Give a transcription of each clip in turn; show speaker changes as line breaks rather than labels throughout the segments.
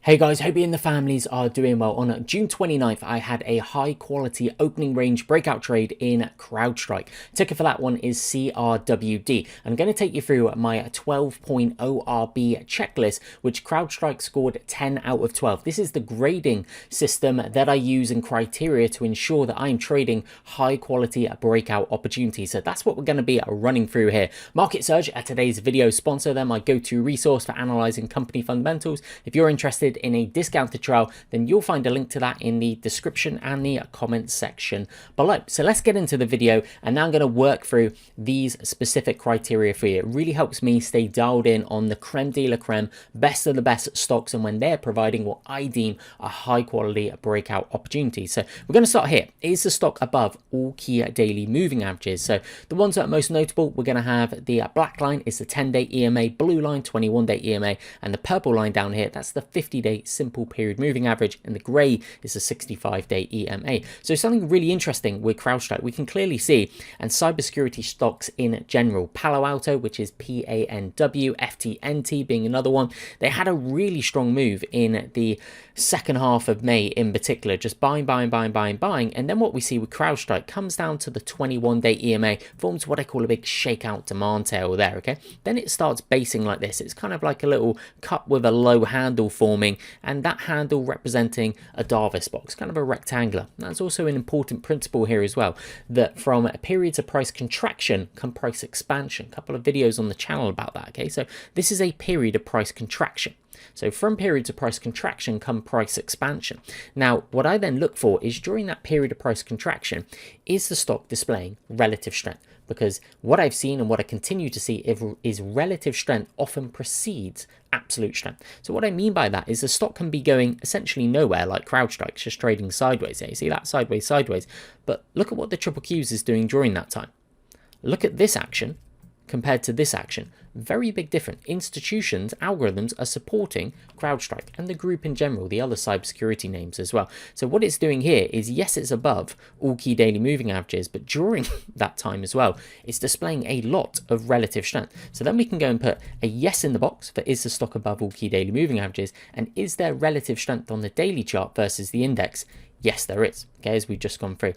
Hey guys, hope you and the families are doing well. On June 29th, I had a high quality opening range breakout trade in CrowdStrike. Ticker for that one is CRWD. I'm going to take you through my 12-point ORB checklist, which CrowdStrike scored 10 out of 12. This is the grading system that I use and criteria to ensure that I'm trading high quality breakout opportunities. So that's what we're going to be running through here. Market Surge, today's video sponsor, they're my go-to resource for analyzing company fundamentals. If you're interested in a discounted trial, then you'll find a link to that in the description and the comment section below. So let's get into the video, and now I'm going to work through these specific criteria for you. It really helps me stay dialed in on the creme de la creme, best of the best stocks, and when they're providing what I deem a high quality breakout opportunity. So we're going to start here. Is the stock above all key daily moving averages? So the ones that are most notable, we're going to have the black line is the 10-day EMA, blue line 21-day EMA, and the purple line down here, that's the 50-day simple period moving average, and the grey is the 65-day EMA. So something really interesting with CrowdStrike, we can clearly see, and cybersecurity stocks in general, Palo Alto, which is PANW, FTNT being another one, they had a really strong move in the second half of May in particular, just buying, and then what we see with CrowdStrike comes down to the 21-day EMA, forms what I call a big shakeout demand tail there, okay? Then it starts basing like this. It's kind of like a little cup with a low handle forming, and that handle representing a Davis box, kind of a rectangular. That's also an important principle here as well, that from periods of price contraction come price expansion. A couple of videos on the channel about that, okay? So this is a period of price contraction. So from periods of price contraction come price expansion. Now, what I then look for is during that period of price contraction, is the stock displaying relative strength? Because what I've seen and what I continue to see is relative strength often precedes absolute strength. So what I mean by that is the stock can be going essentially nowhere, like CrowdStrike, just trading sideways. You see that sideways, but look at what the triple Qs is doing during that time. Look at this action compared to this action. Very big difference. Institutions, algorithms are supporting CrowdStrike and the group in general, the other cybersecurity names as well. So what it's doing here is, yes, it's above all key daily moving averages, but during that time as well, it's displaying a lot of relative strength. So then we can go and put a yes in the box for is the stock above all key daily moving averages, and is there relative strength on the daily chart versus the index? Yes, there is, okay, as we've just gone through.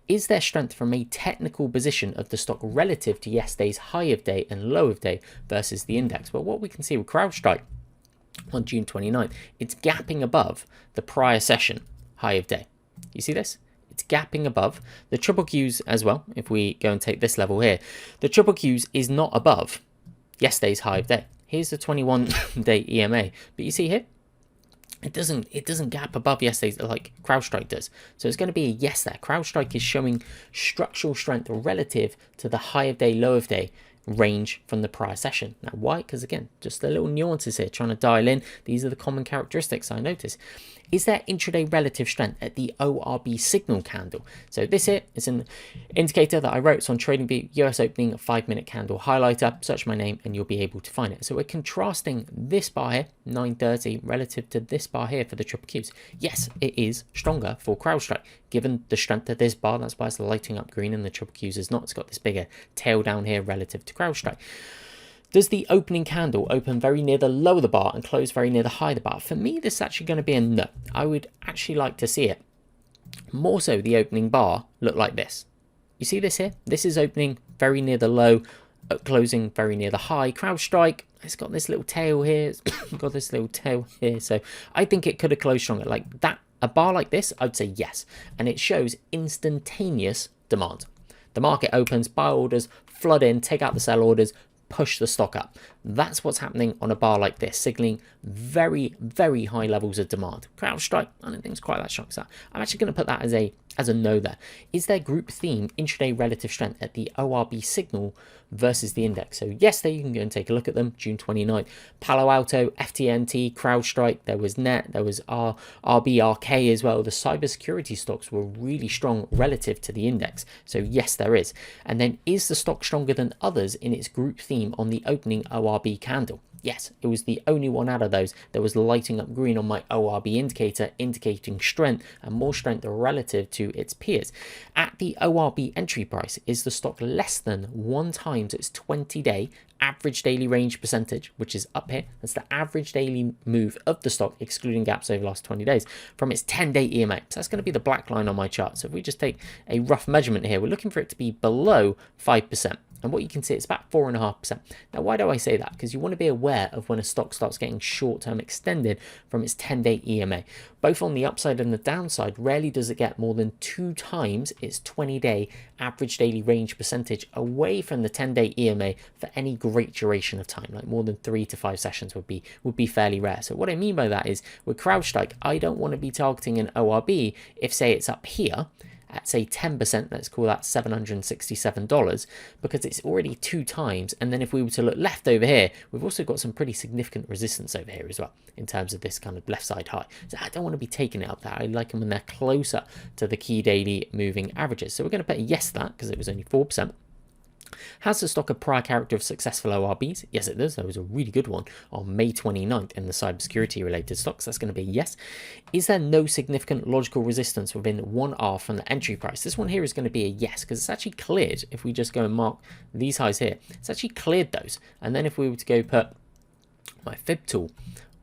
Is there strength from a technical position of the stock relative to yesterday's high of day and low of day versus the index? Well, what we can see with CrowdStrike on June 29th, it's gapping above the prior session high of day. You see this? It's gapping above the triple Qs as well. If we go and take this level here, the triple Qs is not above yesterday's high of day. Here's the 21-day EMA, but you see here, it doesn't gap above yesterday's like CrowdStrike does. So it's going to be a yes there. CrowdStrike is showing structural strength relative to the high of day, low of day range from the prior session. Now why? Because again, just the little nuances here, trying to dial in. These are the common characteristics I notice. Is there intraday relative strength at the ORB signal candle? So this here is an indicator that I wrote. It's on TradingView, US opening 5-minute candle highlighter. Search my name and you'll be able to find it. So we're contrasting this bar here, 930, relative to this bar here for the triple Qs. Yes, it is stronger for CrowdStrike, given the strength of this bar. That's why it's lighting up green and the triple Qs is not. It's got this bigger tail down here relative to CrowdStrike. Does the opening candle open very near the low of the bar and close very near the high of the bar? For me, this is actually going to be a no. I would actually like to see it more so the opening bar look like this. You see this here? This is opening very near the low, closing very near the high. CrowdStrike, it's got this little tail here. It's got this little tail here. So I think it could have closed stronger. Like that, a bar like this, I'd say yes. And it shows instantaneous demand. The market opens, buy orders, flood in, take out the sell orders, push the stock up. That's what's happening on a bar like this, signaling very, very high levels of demand. CrowdStrike, I don't think it's quite that strong. So I'm actually going to put that as a no there. Is there group theme intraday relative strength at the ORB signal versus the index? So yes, there you can go and take a look at them. June 29th, Palo Alto, FTNT, CrowdStrike, there was NET, there was RBRK as well. The cybersecurity stocks were really strong relative to the index. So yes, there is. And then is the stock stronger than others in its group theme on the opening ORB candle? Yes, it was the only one out of those that was lighting up green on my ORB indicator, indicating strength and more strength relative to its peers. At the ORB entry price, is the stock less than 1 times its 20-day average daily range percentage, which is up here. That's the average daily move of the stock, excluding gaps over the last 20 days, from its 10-day EMA. So that's going to be the black line on my chart. So if we just take a rough measurement here, we're looking for it to be below 5%. And what you can see, it's about 4.5%. Now, why do I say that? Because you want to be aware of when a stock starts getting short-term extended from its 10-day EMA. Both on the upside and the downside, rarely does it get more than 2 times its 20-day average daily range percentage away from the 10-day EMA for any great duration of time. Like more than 3 to 5 sessions would be fairly rare. So what I mean by that is, with CrowdStrike, I don't want to be targeting an ORB if, say, it's up here at say 10%, let's call that $767, because it's already 2 times. And then if we were to look left over here, we've also got some pretty significant resistance over here as well in terms of this kind of left side high. So I don't want to be taking it up there. I like them when they're closer to the key daily moving averages. So we're going to put a yes to that because it was only 4%. Has the stock a prior character of successful ORBs? Yes, it does. There was a really good one on May 29th in the cybersecurity related stocks. That's going to be a yes. Is there no significant logical resistance within 1R from the entry price? This one here is going to be a yes, because it's actually cleared. If we just go and mark these highs here, it's actually cleared those. And then if we were to go put my fib tool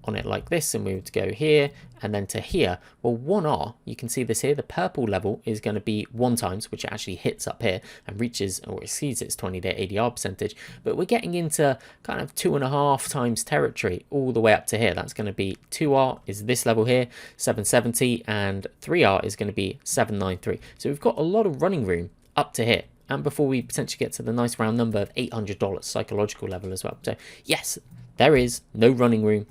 on it like this, and we were to go here and then to here, well, 1R, you can see this here, the purple level is going to be 1 times, which it actually hits up here and reaches or exceeds its 20-day ADR percentage, but we're getting into kind of 2.5 times territory all the way up to here. That's going to be 2R is this level here, 770, and 3R is going to be 793. So we've got a lot of running room up to here, and before we potentially get to the nice round number of $800 psychological level as well. So yes, there is no running room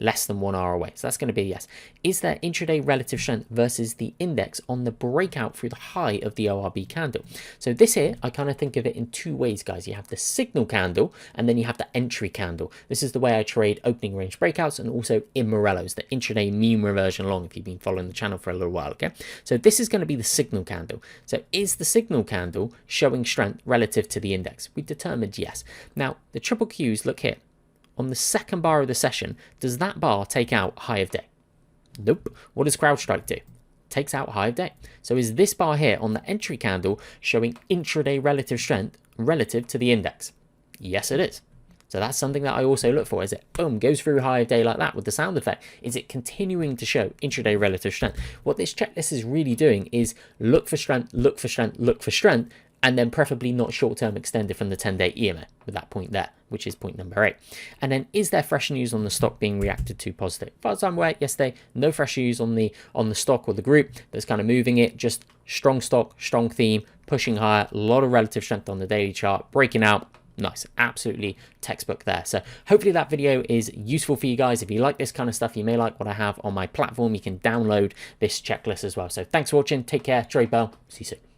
less than 1R away. So that's going to be a yes. Is there intraday relative strength versus the index on the breakout through the high of the ORB candle? So this here, I kind of think of it in 2 ways, guys. You have the signal candle and then you have the entry candle. This is the way I trade opening range breakouts and also in Morello's, the intraday mean reversion long, if you've been following the channel for a little while, okay? So this is going to be the signal candle. So is the signal candle showing strength relative to the index? We determined yes. Now, the triple Qs, look here. On the second bar of the session, does that bar take out high of day? Nope. What does CrowdStrike do? Takes out high of day. So is this bar here on the entry candle showing intraday relative strength relative to the index? Yes, it is. So that's something that I also look for. Is it, boom, goes through high of day like that with the sound effect? Is it continuing to show intraday relative strength? What this checklist is really doing is look for strength, look for strength, look for strength, and then preferably not short-term extended from the 10-day EMA with that point there, which is point number 8. And then, is there fresh news on the stock being reacted to positive? As far as I'm aware, yesterday, no fresh news on the stock or the group that's kind of moving it. Just strong stock, strong theme, pushing higher, a lot of relative strength on the daily chart, breaking out. Nice, absolutely textbook there. So hopefully that video is useful for you guys. If you like this kind of stuff, you may like what I have on my platform. You can download this checklist as well. So thanks for watching. Take care. Trade well. See you soon.